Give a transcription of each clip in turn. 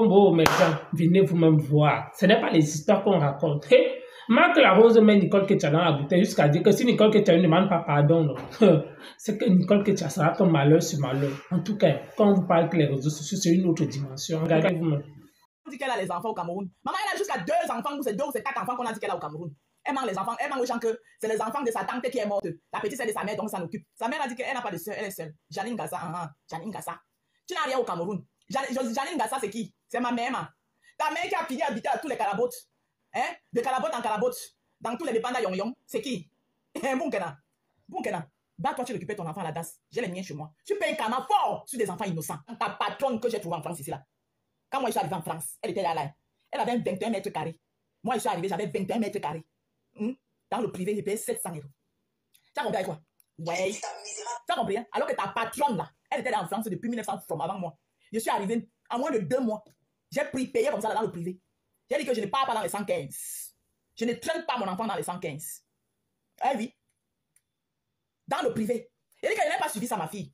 beau, mesdames, venez vous-même voir. Ce n'est pas les histoires qu'on raconte. Hey, Marc Larose met Nicole Ketia dans la bouteille jusqu'à dire que si Nicole Ketia ne demande pas pardon, c'est que Nicole Ketia sera comme malheur sur malheur. En tout cas, quand on vous parle que les réseaux sociaux, c'est une autre dimension. Regardez vous-même. On dit qu'elle a les enfants au Cameroun. Maman, elle a jusqu'à 2 enfants, ou c'est 2 ou c'est 4 enfants qu'on a dit qu'elle a au Cameroun. Elle manque les enfants, elle manque aux gens que c'est les enfants de sa tante qui est morte. La petite c'est de sa mère, donc ça s'en occupe. Sa mère a dit qu'elle n'a pas de soeur, elle est seule. Janine Gassa, Janine Gassa. Tu n'as rien au Cameroun. Janine Gassa, c'est qui? C'est ma mère. Ta mère qui a fini d'habiter à tous les calabotes. Hein? De calabote en calabote. Dans tous les dépendants yong-yong. C'est qui? Bunkena. Bunkena. Bah, toi, tu récupères ton enfant à la DAS. J'ai les miens chez moi. Tu payes un karma fort sur des enfants innocents. Ta patronne que j'ai trouvée en France ici là. Quand moi je suis arrivée en France, elle était là. Elle avait 21 mètres carrés. Moi, je suis arrivée, j'avais 21 mètres carrés. Dans le privé, j'ai payé 700 €. Tu as compris quoi? Ouais. Tu as compris, hein? Alors que ta patronne, là, elle était là en France depuis 1900 avant moi. Je suis arrivée en moins de 2 mois. J'ai payé comme ça là, dans le privé. J'ai dit que je ne pars pas dans les 115. Je ne traîne pas mon enfant dans les 115. Eh oui. Dans le privé. J'ai dit que je n'ai pas suivi ça, ma fille.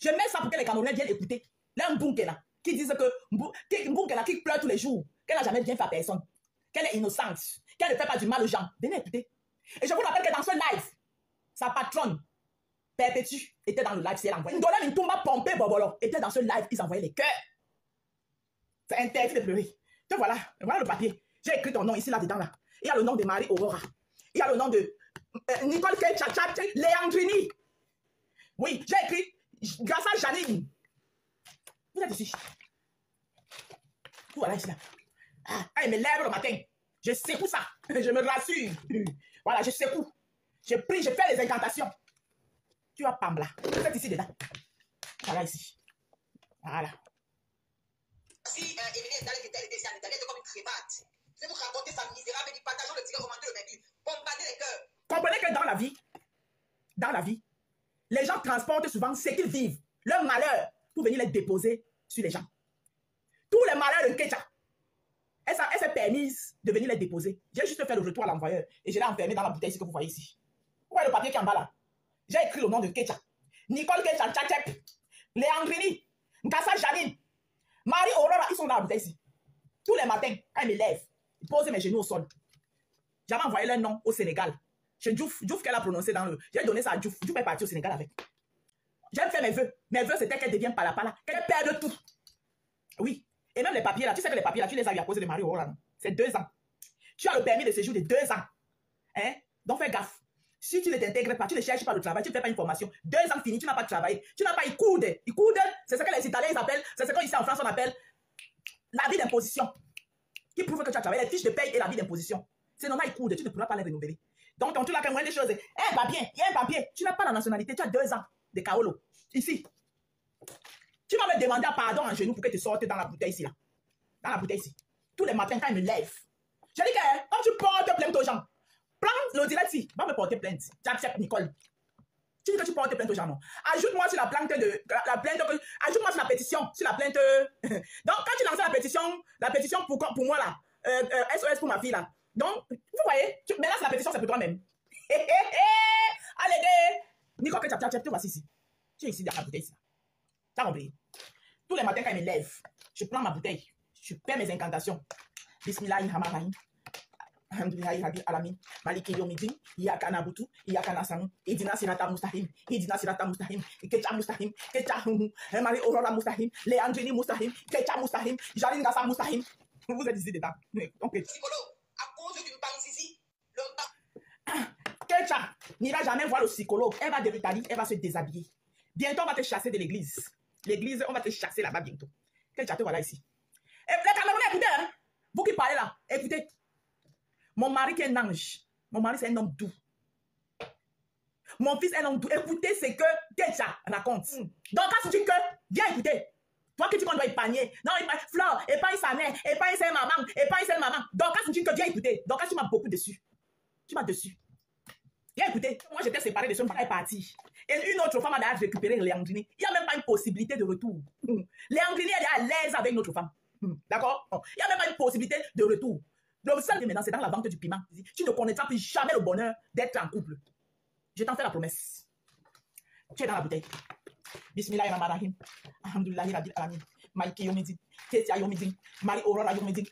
Je mets ça pour que les Camerounais viennent écouter. Là, un Bunkena qui disent que Bunkena qui pleure tous les jours, qu'elle n'a jamais bien fait à personne, qu'elle est innocente, qu'elle ne fait pas du mal aux gens. Venez écouter. Et je vous rappelle que dans ce live, sa patronne, Perpétue, était dans le live, c'est elle envoyée. Ndola Mintumba Pompé Bobolo était dans ce live, ils envoyaient les cœurs. C'est interdit de pleurer. Donc voilà le papier. J'ai écrit ton nom ici, là-dedans, là. Il y a le nom de Marie Aurora. Il y a le nom de Nicole Ketia, Léandrini. Oui, j'ai écrit grâce à Janine. Vous êtes ici. Voilà, ici, là. Elle me lève le matin. Je secoue ça. Je me rassure. Voilà, je secoue. Je prie, je fais les incantations. Tu vas Pambla. Vous êtes ici dedans. Voilà, ici. Voilà. Si Émilie est allée était ici en Italie, elle était comme une crevate. C'est vous raconter sa misérable et partageons le tigre, augmenter le vaincu. Bombarder les cœurs. Comprenez que dans la vie, les gens transportent souvent ce qu'ils vivent, leur malheur, pour venir les déposer sur les gens. Tous les malheurs de Ketia, elle s'est permise de venir les déposer. J'ai juste fait le retour à l'envoyeur et je l'ai enfermé dans la bouteille ici que vous voyez ici. Vous voyez le papier qui est en bas là? J'ai écrit le nom de Ketia. Nicole Ketia, Tchatchep, Léandrini, Nkassa Janine, Marie Aurora, ils sont dans la bouteille ici. Tous les matins, quand ils me lèvent, ils posent mes genoux au sol. J'avais envoyé leur nom au Sénégal. Chez Diouf qu'elle a prononcé dans le... J'ai donné ça à Diouf. Diouf est parti au Sénégal avec. J'ai fait mes vœux. Mes vœux, c'était qu'elle devienne pala, qu'elle perde tout. Oui. Et même les papiers là, tu sais que les papiers là, tu les as eu à cause de Marie Aurora. C'est 2 ans. Tu as le permis de séjour de 2 ans. Hein? Donc fais gaffe. Si tu ne t'intègres pas, tu ne cherches pas le travail, tu ne fais pas une formation. 2 ans finis, tu n'as pas de travail. Tu n'as pas ICOUD. ICOUD, c'est ce que les Italiens ils appellent, c'est ce qu'ici en France on appelle l'avis d'imposition. Qui prouve que tu as travaillé, les fiches de paye et l'avis d'imposition. C'est non, ICOUD, tu ne pourras pas les renouveler. Donc tu n'as qu'un moyen des choses. Un papier, il y a un papier. Tu n'as pas la nationalité, tu as 2 ans de Kaolo. Ici. Tu vas me demander pardon en genou pour que tu sortes dans la bouteille ici. Là. Dans la bouteille ici. Tous les matins quand ils me lèvent. Je dis que quand tu portes plainte aux gens, prends le direct ici, va me porter plainte. J'accepte Nicole. Tu dis que tu portes plainte aux gens, non? Ajoute-moi sur la plainte ajoute-moi sur la pétition, sur la plainte. Donc quand tu lances la pétition pour moi là, SOS pour ma fille là. Donc, vous voyez, maintenant c'est la pétition, c'est pour toi-même. Allez, Nicole, que tu as voici ici. Tu es ici dans la bouteille ici. Tu as compris? Tous les matins quand ils me lèvent, je prends ma bouteille, je fais mes incantations. Bismillahirrahmanirrahim. Alhamdulillahi rabbil alamin. Maliki yawmiddin. Iyyaka na'budu, iyyaka nasta'in. Ihdina siratal mustaqim. Ihdina siratal mustaqim. Ketia mustaqim. Ketia Marie Aurora mustaqim. Léandrini mustaqim. Ketia mustaqim. Janine Gassa mustaqim. Vous êtes ici dedans. Donc, Psychologue, à cause d'une banque ici, longtemps. Ketia n'ira jamais voir le psychologue. Elle va de l'Italie, elle va se déshabiller. Bientôt, on va te chasser de l'église. L'église, on va te chasser là-bas bientôt. Ketia, te voilà ici. Et les Camerounais, écoutez, hein? Vous qui parlez là, écoutez. Mon mari qui est un ange. Mon mari, c'est un homme doux. Mon fils est un homme doux. Écoutez ce que Ketia raconte. Donc, quand tu dis que, viens écouter. Toi qui dis qu'on doit épargner. Non, Flore, épargne sa mère, épargne sa maman, épargne sa maman. Donc, quand tu dis que, viens écouter. Donc, quand tu m'as beaucoup dessus. Tu m'as dessus. Viens écouter. Moi, j'étais séparée de son papa est parti. Et une autre femme a récupéré Léandrini. Il n'y a même pas une possibilité de retour. Léandrini, elle est à l'aise avec une autre femme. D'accord? Il n'y a même pas une possibilité de retour. Le seul maintenant, c'est dans la vente du piment. Tu ne connaîtras plus jamais le bonheur d'être en couple. Je t'en fais la promesse. Tu es dans la bouteille. Bismillahirrahmanirrahim. Alhamdulillahi rabbil alamin. Maïki Yomidi, Ketia Yomidi, Marie-Aurora Yomidi,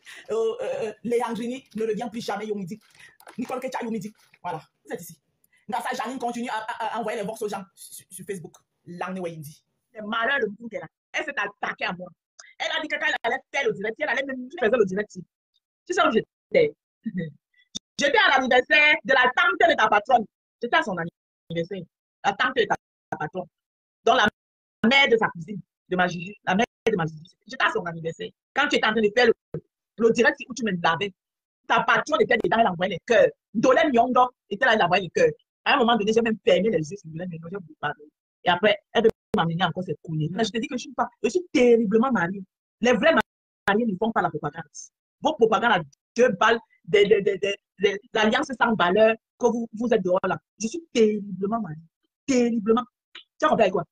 Léandrini ne revient plus jamais Yomidi, Nicole Ketia Yomidi. Voilà, vous êtes ici. Grâce à Janine continue à envoyer les vox aux gens sur Facebook. L'année où il dit. Le malheur de vous qu'elle a. Elle s'est attaquée à moi. Elle a dit que quand elle allait faire le direct, elle allait même faire le direct. Tu sais où j'étais? J'étais à l'anniversaire de la tante de ta patronne. J'étais à son anniversaire. La tante de ta patronne. Donc la mère de sa cousine, de ma Juju. La mère de ma Juju. J'étais à son anniversaire. Quand tu étais en train de faire le direct où tu me lavais, ta patronne était dedans, elle envoyait les cœurs. Dolène Yongo était là, elle envoyait les cœurs. À un moment donné, j'ai même fermé les yeux sur Dolène Yongo, j'ai voulu parler. Et après, elle veut m'amener encore cette cognée. Mais je te dis que je suis terriblement mariée. Les vrais mariés ne font pas la propagande. Vos propagandes à 2 balles, l'alliance sans valeur, que vous êtes dehors là. Je suis terriblement mariée. Terriblement. Tu as compris avec quoi?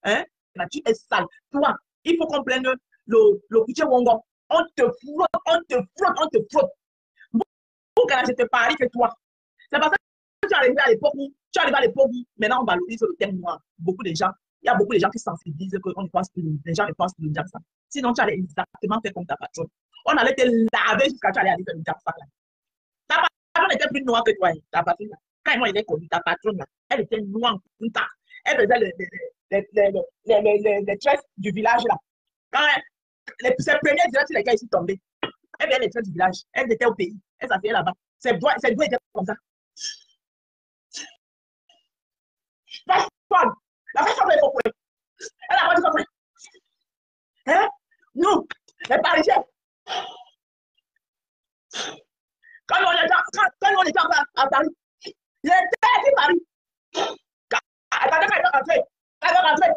Hein? Tu es sale. Toi, il faut qu'on prenne le Kuché Wongo. On te frotte, on te frotte, on te frotte. Pour que je te parie que toi. C'est parce que tu es arrivé à l'époque où, maintenant on valorise le thème noir. Il y a beaucoup de gens qui sensibilisent qu'on ne pense plus, les gens ne pensent plus de ça. Sinon, tu allais exactement faire comme ta patronne. On allait te laver jusqu'à tu allais aller faire le jackpot là. Ta patronne était plus noire que toi, ta patronne là. Quand moi, il est connu, ta patronne là, elle était noire en tout. Elle faisait les tresses du village là. Quand ses premiers directs sur lesquels ils sont tombés, elle faisait les tresses du village. Elle était au pays. Elle s'asseyait là-bas. Ses doigts étaient comme ça. Personne. La personne est compris. Elle a pas dit compris. Hein? Nous, les Parisiens, quand on était à Paris, il était à Paris. Attendez, quand elle va rentrer.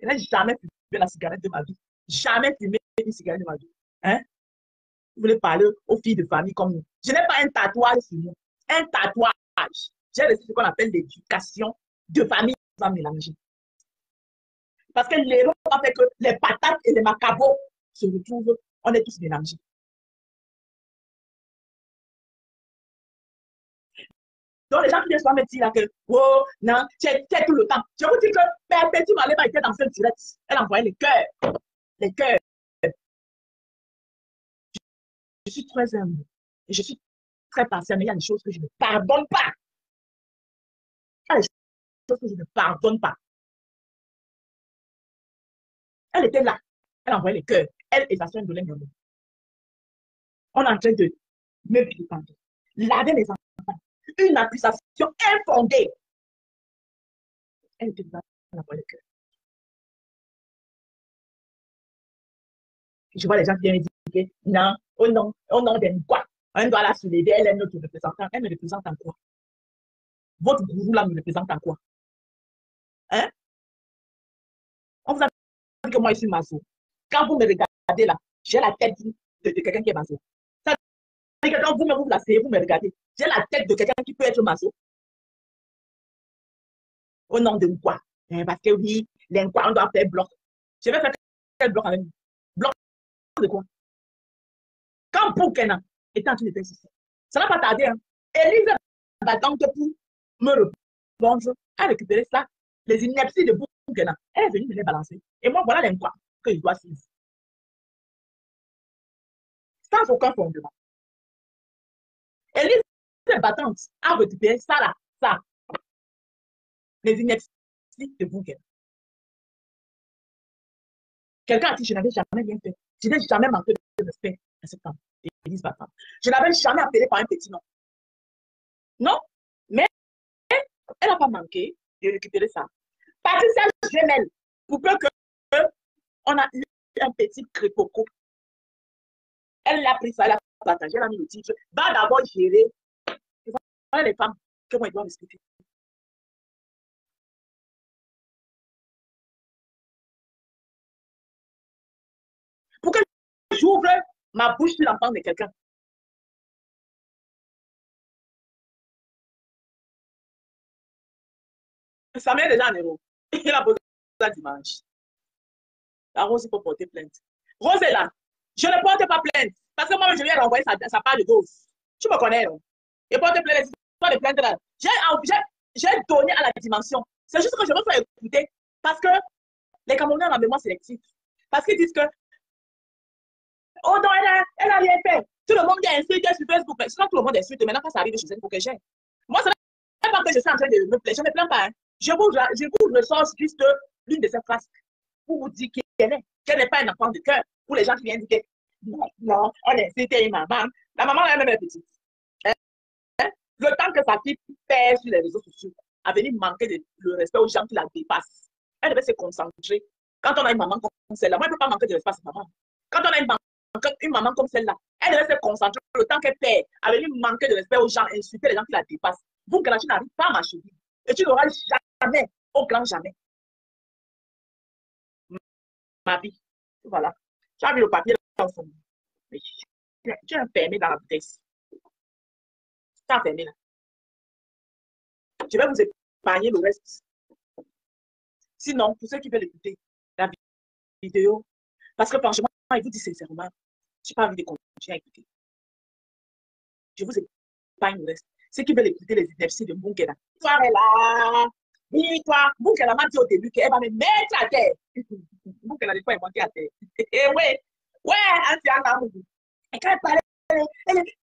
Je n'ai jamais fumé la cigarette de ma vie. Jamais fumé une cigarette de ma vie. Hein? Vous voulez parler aux filles de famille comme nous. Je n'ai pas un tatouage sur moi. Un tatouage. J'ai reçu ce qu'on appelle l'éducation de famille qui va mélanger. Parce que l'erreur a fait que les patates et les macabots se retrouvent, on est tous mélangés. Donc les gens qui viennent souvent me dire là que, oh, non, c'est tout le temps. Je vous dis que Père Petit Malema était dans ce direct. Elle envoyait les cœurs. Les cœurs. Je suis très humble. Et je suis très patiente, mais il y a des choses que je ne pardonne pas. Il y a des choses que je ne pardonne pas. Elle était là. Elle envoyait les cœurs. Elle et sa soeur Dolène Yongo. On est en train de me vilipender. Laver les enfants. Une accusation infondée. Elle était là. Elle envoyait les cœurs. Je vois les gens qui viennent me dire non, au nom d'un quoi. On doit la soulever. Elle est notre représentante. Elle me représente en quoi? Votre gourou là me représente en quoi? Hein? On vous a dit que moi je suis maso. Quand vous me regardez là, j'ai la tête de quelqu'un qui est maso. Ça veut dire que quand vous placez, vous me regardez, j'ai la tête de quelqu'un qui peut être maso. Au nom de quoi? Parce que oui, on doit faire bloc. Je vais faire quel bloc avec vous? Bloc de quoi? Quand Boukena était en train de faire ceci, ça n'a pas tardé. Hein? Élise battante pour me répondre à récupérer ça, les inepties de Boukena. Elle est venue me les balancer. Et moi, voilà les quoi que je dois suivre. Sans aucun fondement. Élise battante a récupéré ça là, ça. Les inepties de Boukena. Quelqu'un à qui je n'avais jamais rien fait. Je n'ai jamais manqué de respect à cette femme. Élise battante. Je n'avais jamais appelé par un petit nom. Non, mais elle n'a pas manqué de récupérer ça. Patricia Gemelle, pour peu que on a eu un petit crépoco. Elle l'a pris ça, elle a partagé, elle a mis le titre. Va d'abord gérer. Voilà les femmes que moi je dois respecter. Pour que j'ouvre ma bouche sur l'enfant de quelqu'un. Ça met déjà en héros. Il a posé ça dimanche. La Rose, il faut porter plainte. Rose est là. Je ne porte pas plainte. Parce que moi, je lui ai renvoyé sa part de dose. Tu me connais, non? Et porte plainte, pas de plainte là. J'ai donné à la dimension. C'est juste que je veux faire écouter parce que les Camerounais ont la mémoire sélective. Parce qu'ils disent que oh non, elle a rien fait. Tout le monde est insulté sur Facebook. Mais sinon, tout le monde est insulté. Maintenant, quand ça arrive chez elle, il faut que j'aille. Moi, ce n'est pas que je suis en train de me plaindre. Je ne me plains pas. Hein. Je vous ressors juste l'une de ces phrases pour vous dire qu'elle n'est pas un enfant de cœur. Pour les gens qui viennent dire que non, on a insulté une maman. La maman, elle-même est petite. Hein? Le temps que sa fille perd sur les réseaux sociaux, a venu manquer le respect aux gens qui la dépassent. Elle devait se concentrer. Quand on a une maman comme celle-là, moi, je ne peux pas manquer de respect à sa maman. Quand on a une maman comme celle-là, elle devait se concentrer le temps qu'elle perd, à venir manquer de respect aux gens, insulter les gens qui la dépassent. Vous, que tu n'arrives pas à marcher. Et tu n'auras jamais, au grand jamais. Ma vie. Voilà. Tu as vu le papier dans son. Tu es enfermé dans la bouteille. Tu es enfermé là. Je vais vous épargner le reste. Sinon, pour ceux qui veulent écouter la vidéo, parce que franchement, il vous dit sincèrement, je n'ai pas envie de continuer à écouter. Je vous épargne le reste. Ceux qui veulent écouter les inepties de Bunkela. Toi, elle est là. Oui, toi, Bunkela m'a dit au début qu'elle va me mettre à terre. Bunkela n'est pas monté à terre. Et ouais, Antiana. Et quand elle parlait,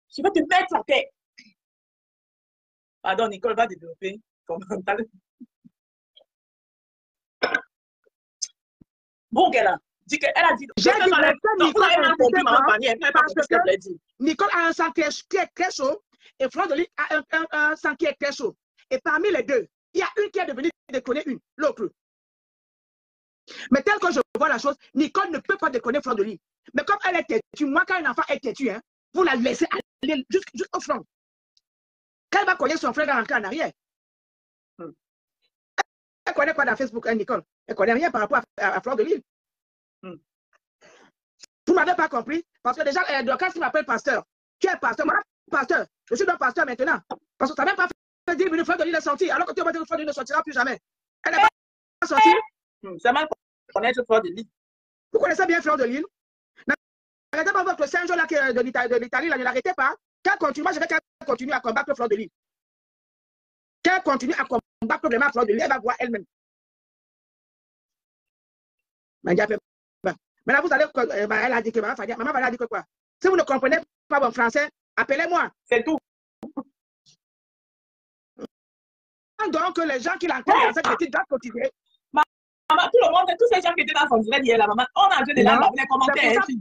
je vais te mettre à terre. Pardon, Nicole va développer son mental. Bunkela. Elle a dit Nicole a un sang qui est très chaud et Fleur de Lys a un sang qui est très chaud. Et parmi les deux, il y a une qui est devenue déconner l'autre. Mais tel que je vois la chose, Nicole ne peut pas déconner Fleur de Lys. Mais comme elle est têtue, moi quand un enfant est têtu, hein, vous la laissez aller jusqu'au front. Quand elle va connaître son frère, elle va rentrer en arrière. Elle connaît quoi dans Facebook, hein, Nicole? Elle connaît rien par rapport à Fleur de Lys. Vous ne m'avez pas compris? Parce que déjà, quand tu m'appelles pasteur, tu es pasteur, moi, pasteur. Je suis donc pasteur maintenant. Parce que ça n'a même pas fait 10 minutes, Fleur de Lys est sortie. Alors que tu vas dire que Fleur de Lys ne sortira plus jamais. Elle n'est pas sortie. C'est mal connaître Fleur de Lys. Vous connaissez bien Fleur de Lys? N'arrêtez pas votre Saint-Jean de l'Italie, ne l'arrêtez pas. Qu'elle continue, moi je veux qu'elle continue à combattre Fleur de Lys. Qu'elle continue à combattre vraiment Fleur de Lys, elle va voir elle-même. Maintenant, vous allez, elle a dit que maman Fadi a dit que quoi? Si vous ne comprenez pas mon français, appelez-moi. C'est tout. Donc, les gens qui l'entendent dans cette petite doivent continuer. Maman, tout le monde, tous ces gens qui étaient dans son direct hier, la maman, on a entendu les commentaires. Tu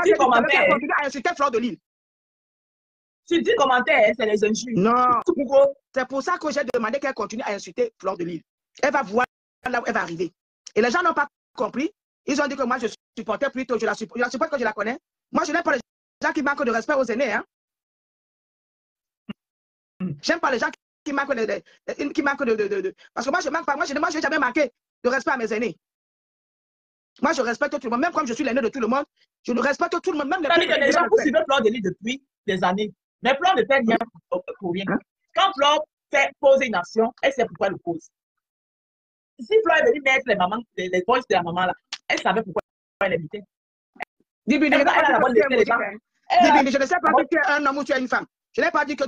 dis commentaires. Continue à insulter Fleur de Lys. Tu dis commentaires, c'est les injures. Non. C'est pour ça que j'ai demandé qu'elle continue à insulter Fleur de Lys. Elle va voir là où elle va arriver. Et les gens n'ont pas compris. Ils ont dit que moi, je supportais plutôt, je la supporte quand je la connais. Moi, je n'aime pas les gens qui manquent de respect aux aînés. Hein. J'aime pas les gens qui manquent de... Parce que moi, je manque pas. Moi, je n'ai jamais manqué de respect à mes aînés. Moi, je respecte tout le monde. Même comme je suis l'aîné de tout le monde, je respecte tout le monde. Même les gens, vous suivez Fleur de Lys depuis des années. Mais Fleur ne fait rien pour rien. Quand Fleur fait poser une action, elle sait pourquoi elle le pose. Si Fleur est venue mettre les voices de la maman là, elle savait pourquoi elle habitait. Dibindi, je ne sais pas si tu es un homme ou tu es une femme. Je n'ai pas dit que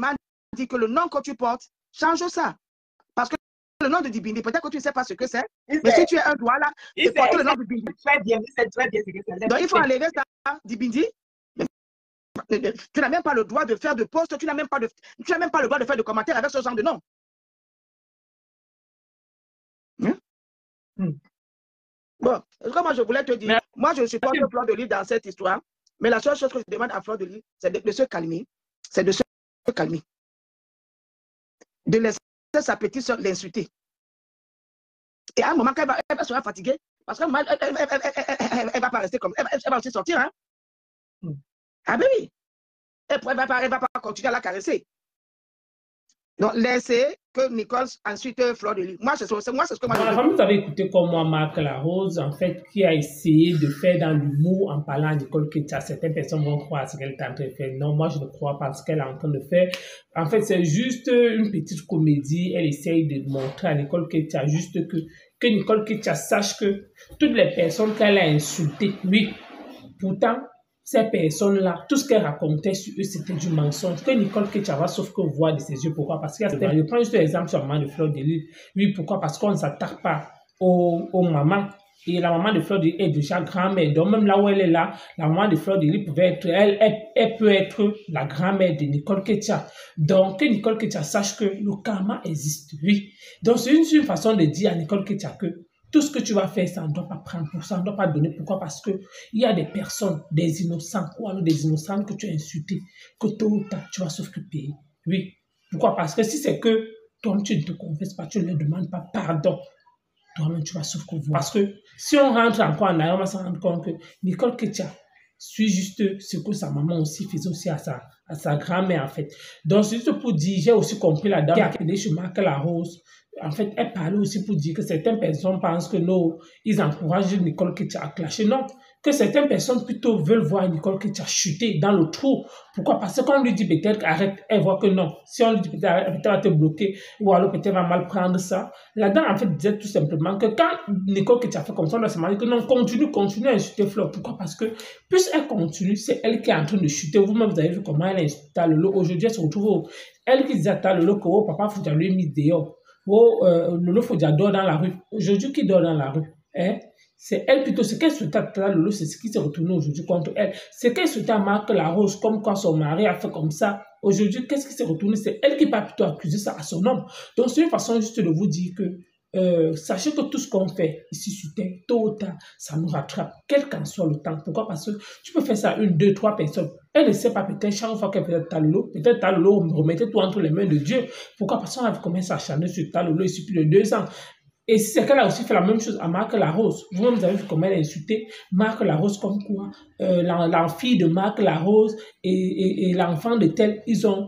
le nom que tu portes, change ça. Parce que le nom de Dibindi, peut-être que tu ne sais pas ce que c'est. Mais si tu es un doigt là, tu portes le nom de Dibindi. Très bien, c'est très bien. Donc il faut enlever ça, Dibindi. Tu n'as même pas le droit de faire de post, tu n'as même pas le droit de faire de commentaires avec ce genre de nom. Bon, comme je voulais te dire, moi je supporte Fleur de Lys dans cette histoire, mais la seule chose que je demande à Fleur de Lys, c'est de se calmer. C'est de se calmer. De laisser sa petite soeur l'insulter. Et à un moment, elle sera fatiguée, parce qu'elle ne va pas rester comme... Elle va aussi sortir, hein? Ah ben oui. Elle ne va pas continuer à la caresser. Donc, laissez que Nicole ensuite Fleur de Lys. Moi, c'est ce que moi je veux. Vous avez écouté comme moi, Marc Larose, en fait, qui a essayé de faire dans l'humour en parlant de Nicole Ketia. Certaines personnes vont croire ce qu'elle est en train de faire. Non, moi, je ne crois pas ce qu'elle est en train de faire. En fait, c'est juste une petite comédie. Elle essaye de montrer à Nicole Ketia juste que Nicole Ketia sache que toutes les personnes qu'elle a insultées, oui, pourtant, ces personnes-là, tout ce qu'elles racontaient sur eux, c'était du mensonge. Que Nicole Ketia va sauf que voir de ses yeux. Pourquoi? Parce qu'il y a je prends juste l'exemple sur la maman de Fleur de Lys. Oui, pourquoi? Parce qu'on ne s'attaque pas aux mamans. Et la maman de Fleur de Lys est déjà grand-mère. Donc même là où elle est là, la maman de Fleur de Lys pouvait être, elle peut être la grand-mère de Nicole Ketia. Donc que Nicole Ketia sache que le karma existe, oui. Donc c'est une façon de dire à Nicole Ketia que tout ce que tu vas faire, ça ne doit pas prendre pour ça, ça ne doit pas donner. Pourquoi? Parce qu'il y a des personnes, des innocents, ou alors des innocents que tu as insultés, que tôt ou tard, tu vas sauf que payer. Oui. Pourquoi? Parce que si c'est que toi-même, tu ne te confesses pas, tu ne leur demandes pas pardon, toi-même, tu vas sauf que voir. Parce que si on rentre encore en arrière, on va se rendre compte que Nicole Ketia suit juste ce que sa maman aussi faisait aussi à sa grand-mère, en fait. Donc, c'est juste pour dire, j'ai aussi compris la dame qui a appelé chez Marc Larose. En fait, elle parlait aussi pour dire que certaines personnes pensent que non, ils encouragent Nicole Ketia à clasher. Non, que certaines personnes plutôt veulent voir Nicole Ketia chuter dans le trou. Pourquoi? Parce que quand on lui dit peut-être arrête, elle voit que non. Si on lui dit peut-être arrête, peut-être elle va te bloquer ou alors peut-être elle va mal prendre ça. La dame, en fait, disait tout simplement que quand Nicole Ketia fait comme ça, on doit se demander que non, continue à insulter Fleur. Pourquoi? Parce que plus elle continue, c'est elle qui est en train de chuter. Vous-même, vous avez vu comment elle a insulté Talolo. Aujourd'hui, elle se retrouve, elle qui disait à Talolo que oh, papa, faut que lui mis dehors. Oh, Lolo Fodia dort dans la rue. Aujourd'hui, qui dort dans la rue? Hein? C'est elle plutôt. Ce qu'elle souhaitait à Lolo, c'est ce qui s'est retourné aujourd'hui contre elle. Ce qu'elle souhaitait à Marc Larose, comme quand son mari a fait comme ça. Aujourd'hui, qu'est-ce qui s'est retourné? C'est elle qui va plutôt accuser ça à son homme. Donc, c'est une façon juste de vous dire que sachez que tout ce qu'on fait ici sur Terre, tôt ou tard, ça nous rattrape, quel qu'en soit le temps. Pourquoi? Parce que tu peux faire ça à 1, 2, 3 personnes. Elle ne sait pas, peut-être chaque fois qu'elle fait Talolo, peut-être Talolo remettait tout entre les mains de Dieu. Pourquoi? Parce qu'on a commencé à charner sur Talolo ici plus de 2 ans. Et c'est qu'elle a aussi fait la même chose à Marc Larose. Vous-même, vous avez vu comment elle a insulté Marc Larose, comme quoi l'enfant de Marc Larose et l'enfant de tel, ils ont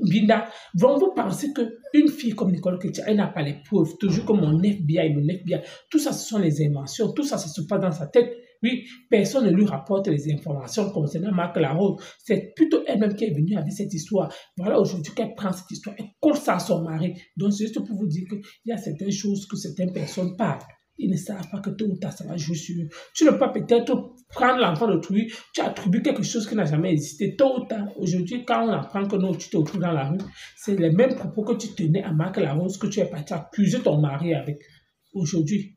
Binda. Vous pensez qu'une fille comme Nicole Ketia, elle n'a pas les preuves, toujours comme mon FBI, tout ça, ce sont les inventions, tout ça, ça se passe dans sa tête. Oui, personne ne lui rapporte les informations concernant Marc Larose. C'est plutôt elle-même qui est venue avec cette histoire. Voilà, aujourd'hui, qu'elle prend cette histoire et colle ça à son mari. Donc, c'est juste pour vous dire qu'il y a certaines choses que certaines personnes parlent. Ils ne savent pas que tôt ou tard, ça va jouer sur eux. Tu ne peux pas peut-être prendre l'enfant d'autrui, tu attribues quelque chose qui n'a jamais existé. Tôt ou tard, aujourd'hui, quand on apprend que non, tu te retrouves dans la rue, c'est les mêmes propos que tu tenais à Marc Larose que tu es parti accuser ton mari avec. Aujourd'hui,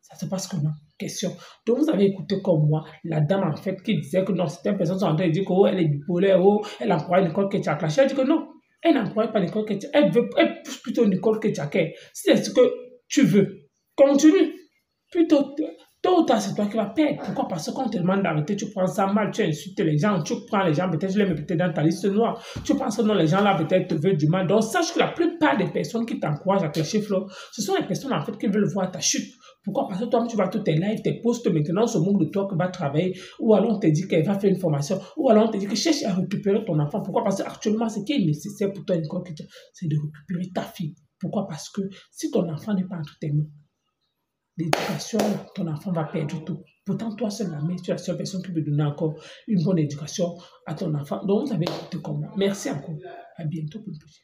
ça se passe comment? Question. Donc, vous avez écouté comme moi, la dame en fait qui disait que non, certaines personnes sont en train de dire que oh, elle est bipolaire, oh, elle emploie Nicole Ketia à clasher. Elle dit que non, elle n'emploie pas Nicole Ketia. Elle pousse plutôt Nicole Ketia. Si c'est ce que tu veux, continue. Plutôt, tôt ou tard, c'est toi qui vas perdre. Pourquoi? Parce que quand on te demande d'arrêter, tu prends ça mal, tu insultes les gens, tu prends les gens, peut-être tu les mets peut-être dans ta liste noire. Tu penses que non, les gens là peut-être te veulent du mal. Donc, sache que la plupart des personnes qui t'encouragent à clasher Fleur, ce sont les personnes en fait qui veulent voir ta chute. Pourquoi? Parce que toi, tu vas tous tes lives, tes posts, maintenant, ce manque de toi que va travailler, ou alors on te dit qu'elle va faire une formation, ou alors on te dit que cherche à récupérer ton enfant. Pourquoi? Parce qu'actuellement, ce qui est nécessaire pour toi, c'est de récupérer ta fille. Pourquoi? Parce que si ton enfant n'est pas entre tes mains, l'éducation, ton enfant va perdre tout. Pourtant, toi, seule la mère, tu es la seule personne qui peut donner encore une bonne éducation à ton enfant. Donc, vous avez écouté comme moi. Merci encore. À bientôt pour le prochain.